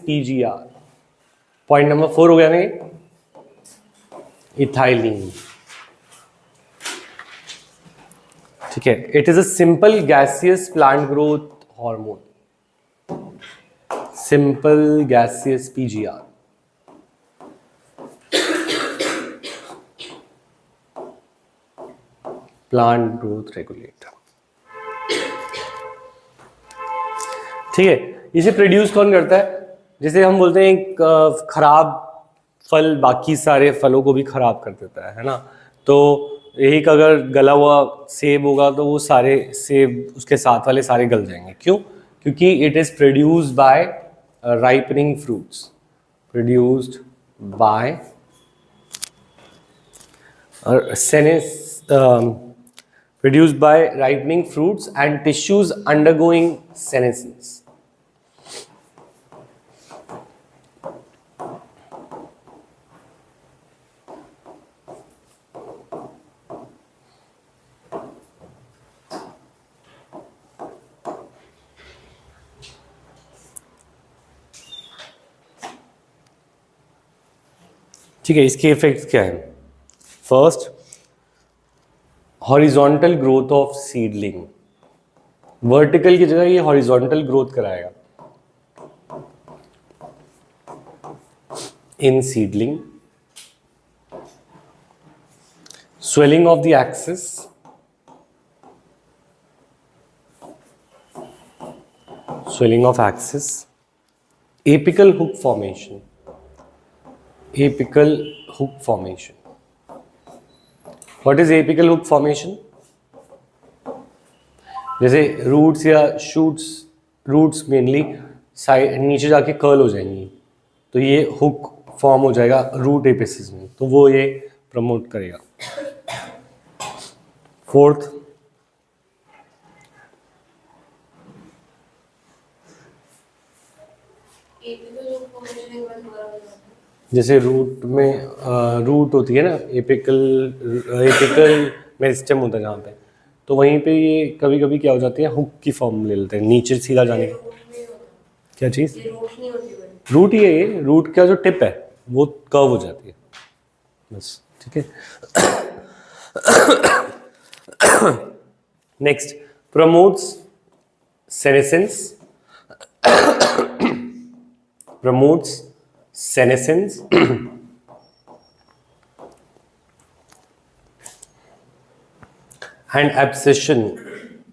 PGR. Point number 4 हो गया नहीं, इथाइलिन. ठीक है, it is a simple gaseous plant growth hormone. Simple gaseous PGR. Plant growth regulator. ठीक है, इसे प्रोड्यूस कौन करता है? जैसे हम बोलते हैं एक खराब फल बाकी सारे फलों को भी खराब कर देता है ना. तो एक अगर गला हुआ सेब होगा तो वो सारे सेब उसके साथ वाले सारे गल जाएंगे. क्यों? क्योंकि it is produced by ripening fruits. Produced by produced by ripening fruits and tissues undergoing senescence. ठीक है, इसके इफेक्ट्स क्या है? First, horizontal growth of seedling. Vertical की जगह ये हॉरिजॉन्टल ग्रोथ कराएगा in seedling. Swelling of the axis. Swelling of axis. Apical hook formation. Apical hook formation. What is apical hook formation? जैसे रूट्स या शूट्स, रूट्स मेनली साइड नीचे जाके curl हो जाएंगी तो ये हुक फॉर्म हो जाएगा रूट एपिसिस में, तो वो ये प्रमोट करेगा. फोर्थ, जैसे रूट में रूट होती है ना, एपिकल मेरिस्टेम होता है जहाँ पे, तो वहीं पे ये कभी कभी क्या हो जाती है, हुक की फॉर्म ले लेते हैं नीचे सीधा जाने की. क्या चीज़? रूट ही है ये. रूट का जो टिप है वो कर्व हो जाती है बस. ठीक है. Next, promotes senescence. Promotes senescence. And abscission.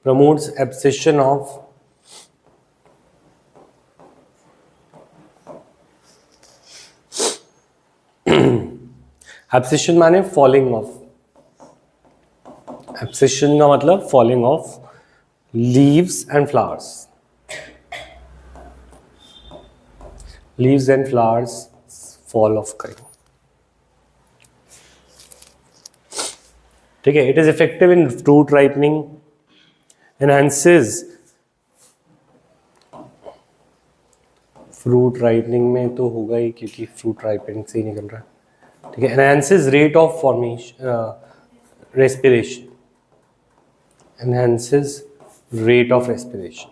Promotes abscission of abscission माने falling off. Abscission का मतलब falling off leaves and flowers. Leaves and flowers fall off करेंगे. ठीक है. It is effective in fruit ripening, enhances fruit ripening में तो होगा ही क्योंकि fruit ripening से ही निकल रहा है. ठीक है. Enhances rate of formation, respiration. Enhances rate of respiration.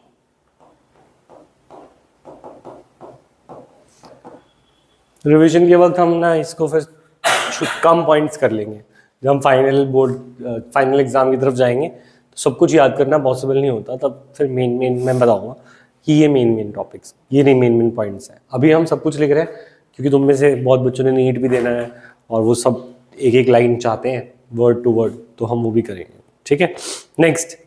Revision के वक्त हम ना इसको फिर कम पॉइंट्स कर लेंगे. जब हम फाइनल एग्जाम की तरफ जाएंगे तो सब कुछ याद करना पॉसिबल नहीं होता. तब फिर मेन मैं बताऊंगा कि ये मेन टॉपिक्स, ये नहीं मेन पॉइंट्स हैं. अभी हम सब कुछ लिख रहे हैं क्योंकि तुम में से बहुत बच्चों ने नीट भी देना है और वो सब एक एक लाइन चाहते हैं वर्ड टू वर्ड, तो हम वो भी करेंगे. ठीक है. नेक्स्ट,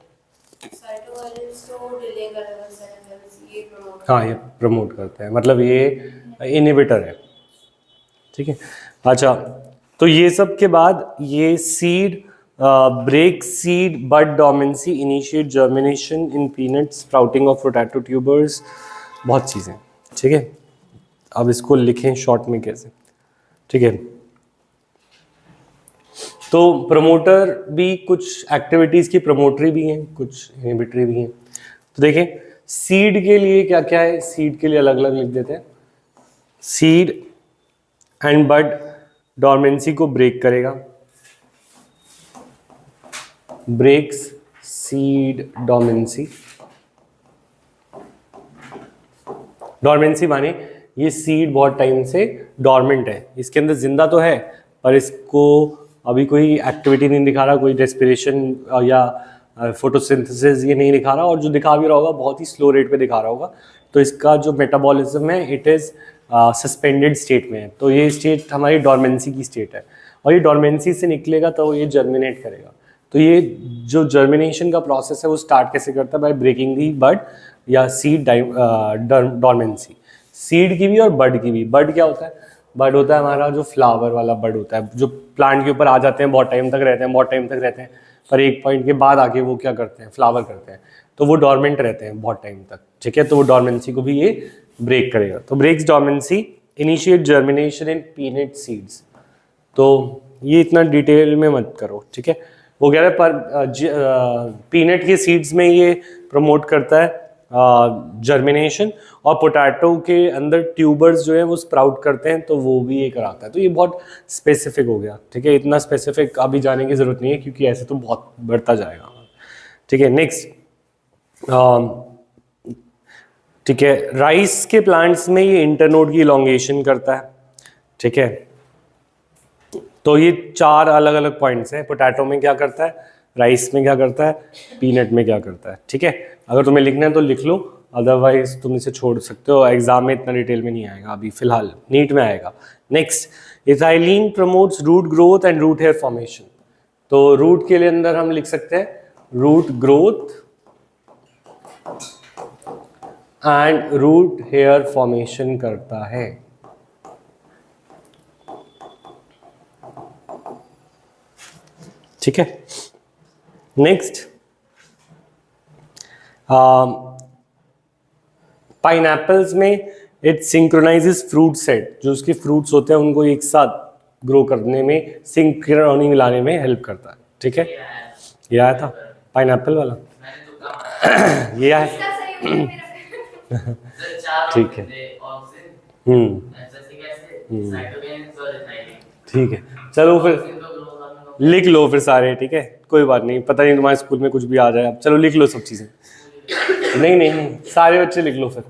हाँ, ये प्रमोट करते हैं, मतलब ये इनहिबिटर है. ठीक है. अच्छा, तो ये सब के बाद ये seed break seed bud dormancy, initiate germination in peanut, sprouting of potato tubers, बहुत चीज़ें. ठीक है. अब इसको लिखें शॉर्ट में कैसे. ठीक है. तो प्रमोटर भी कुछ एक्टिविटीज़ की प्रमोटरी भी हैं, कुछ इनहिबिटरी भी हैं. तो देखें सीड के लिए क्या क्या है. सीड के लिए अलग अलग लिख देते हैं. सीड एंड बड डॉर्मेंसी को ब्रेक करेगा. Breaks seed dormancy. डॉर्मेंसी माने ये सीड बहुत टाइम से डॉर्मेंट है, इसके अंदर जिंदा तो है पर इसको अभी कोई एक्टिविटी नहीं दिखा रहा, कोई रेस्पिरेशन या फोटोसिंथेसिस ये नहीं दिखा रहा, और जो दिखा भी रहा होगा बहुत ही स्लो रेट पे दिखा रहा होगा। तो इसका जो मेटाबॉलिज्म है इट इज़ सस्पेंडेड स्टेट में है। तो ये स्टेट हमारी डॉर्मेंसी की स्टेट है, और ये डॉर्मेंसी से निकलेगा तो ये जर्मिनेट करेगा। तो ये जो जर्मिनेशन का प्रोसेस है वो स्टार्ट कैसे करता है? बाय ब्रेकिंग दी बड या सीड डॉर्मेंसी। सीड की भी और बड की भी। बड क्या होता है? बड होता है हमारा जो फ्लावर वाला बड होता है, जो प्लांट के ऊपर आ जाते हैं, बहुत टाइम तक रहते हैं, बहुत टाइम तक रहते हैं, पर एक पॉइंट के बाद आके वो क्या करते हैं? फ्लावर करते हैं। तो वो डॉर्मेंट रहते हैं बहुत टाइम तक, ठीक है। तो वो डॉर्मेंसी को भी ये ब्रेक करेगा। तो breaks dormancy, initiate germination in peanut seeds. तो ये इतना डिटेल में मत करो, ठीक है। वो कह रहा है पर पीनट के सीड्स में ये प्रमोट करता है जर्मिनेशन, और पोटैटो के अंदर ट्यूबर्स जो है वो स्प्राउट करते हैं, तो वो भी ये कराता है। तो ये बहुत स्पेसिफिक हो गया, ठीक है। इतना स्पेसिफिक अभी जाने की ज़रूरत नहीं है क्योंकि ऐसे तो बहुत बढ़ता जाएगा, ठीक है। नेक्स्ट, ठीक है, राइस के प्लांट्स में ये इंटरनोड की इलोंगेशन करता है, ठीक है। तो ये 4 अलग अलग पॉइंट्स हैं। पोटैटो में क्या करता है, राइस में क्या करता है, पीनट में क्या करता है, ठीक है। अगर तुम्हें लिखना है तो लिख लो, अदरवाइज तुम इसे छोड़ सकते हो, एग्जाम में इतना डिटेल में नहीं आएगा, अभी फिलहाल नीट में आएगा। Next, ethylene promotes root growth and root hair formation. तो रूट के लिए अंदर हम लिख सकते हैं root growth and root hair formation करता है, ठीक है। नेक्स्ट, पाइनएप्पल्स में इट सिंक्रोनाइजेस फ्रूट सेट। जो उसके फ्रूट्स होते हैं उनको एक साथ ग्रो करने में, सिंक्रोनी मिलाने में हेल्प करता है, ठीक है। ये आया था पाइनएप्पल वाला ये आया ठीक है। ठीक है, चलो फिर लिख लो फिर सारे, ठीक है। कोई बात नहीं, पता नहीं तुम्हारे स्कूल में कुछ भी आ जाए, अब चलो लिख लो सब चीज़ें। नहीं नहीं, सारे बच्चे लिख लो फिर।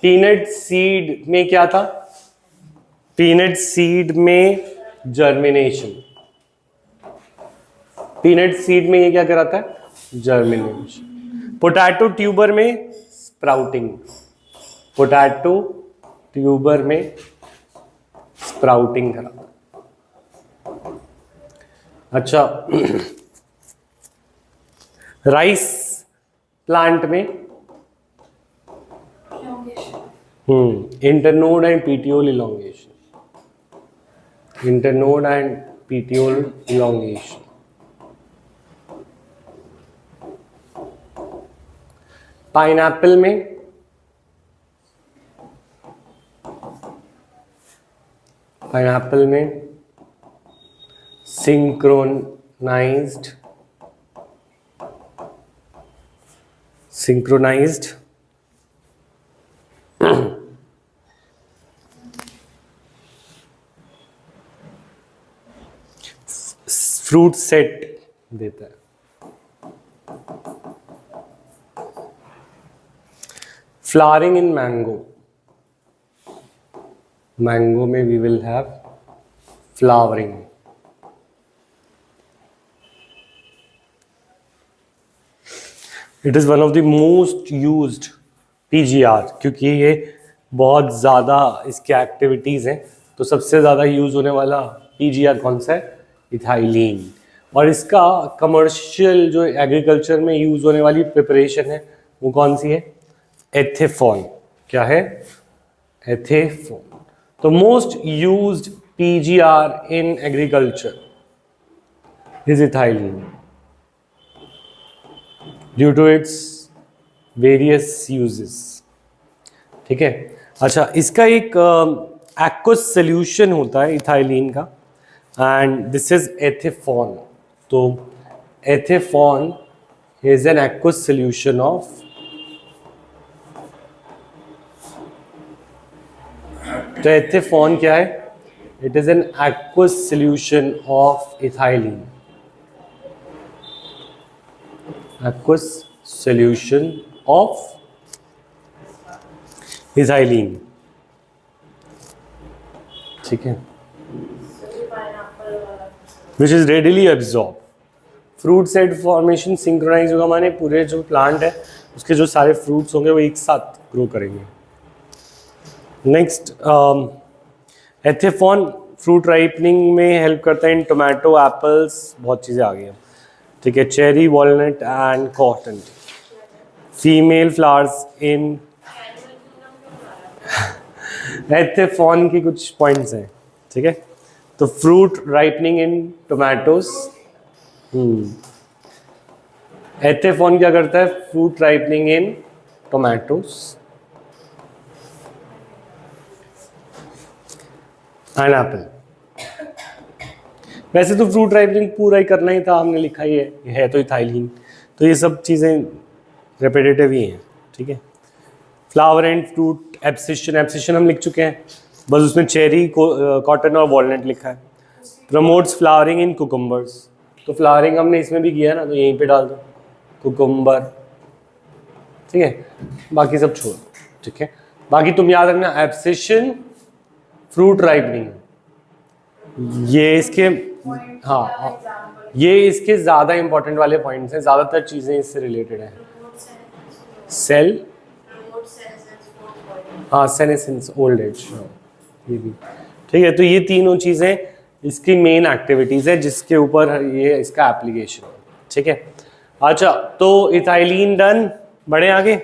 पीनट सीड में क्या था? पीनट सीड में जर्मिनेशन। पीनट सीड में ये क्या कराता है? जर्मिनेशन। पोटैटो ट्यूबर में स्प्राउटिंग। पोटैटो ट्यूबर में स्प्राउटिंग कराता है। अच्छा, राइस प्लांट में internode and petiole elongation. Internode and petiole elongation. Pineapple में synchronized फ्रूट सेट देता है। Flowering in mango. मैंगो में we will have flowering. It is one of the most used PGR, क्योंकि ये बहुत ज़्यादा इसके एक्टिविटीज़ हैं। तो सबसे ज़्यादा यूज़ होने वाला PGR कौन सा है? इथाइलिन। और इसका कमर्शियल जो एग्रीकल्चर में यूज़ होने वाली प्रिपरेशन है वो कौन सी है? एथेफॉन। क्या है? एथेफॉन। तो most used PGR in agriculture is ethylene due to its various uses, ठीक है। अच्छा, इसका एक एक्वस सोल्यूशन होता है इथाइलिन का, एंड दिस इज एथेफॉन। तो ethephon is an aqueous solution of, तो एथेफॉन क्या है? It is an aqueous solution of ethylene. Aqueous solution of ethylene. ठीक है, which is readily absorb. Fruit set formation synchronise होगा, माने पूरे जो प्लांट है उसके जो सारे फ्रूट्स होंगे वो एक साथ ग्रो करेंगे। नेक्स्ट, एथेफॉन फ्रूट राइपनिंग में हेल्प करता है इन टोमेटो, एप्पल्स, बहुत चीज़ें आ गई हैं। ठीक है, cherry, walnut and cotton. Female flowers in ethephon की कुछ पॉइंट्स हैं। ठीक है, तो fruit ripening in tomatoes. Ethephon क्या करता है? Fruit ripening in tomatoes and apple. वैसे तो फ्रूट राइपनिंग पूरा ही करना ही था, हमने लिखा ही है तो इथाइलिन, तो ये सब चीज़ें रेपिटेटिव ही हैं। ठीक है, flower and fruit abscission, abscission हम लिख चुके हैं, बस उसमें चेरी, कॉटन और वॉलनट लिखा है। प्रमोट्स फ्लावरिंग इन कुकुम्बर्स, तो फ्लावरिंग हमने इसमें भी किया ना, तो यहीं पे डाल दो कुकुम्बर। ठीक है, बाकी सब छोड़। ठीक है, बाकी तुम याद रखना एब्सिशन, फ्रूट राइपनिंग, ये इसके ये इसके ज़्यादा इंपॉर्टेंट वाले पॉइंट्स हैं, ज़्यादातर चीज़ें इससे रिलेटेड हैं। सेल, हाँ, सेनेसेंस, ओल्ड एज, ये भी। ठीक है, तो ये तीनों चीज़ें इसकी मेन एक्टिविटीज़ है जिसके ऊपर ये इसका एप्लीकेशन है। ठीक है, अच्छा, तो इथाइलिन डन, बढ़े आगे।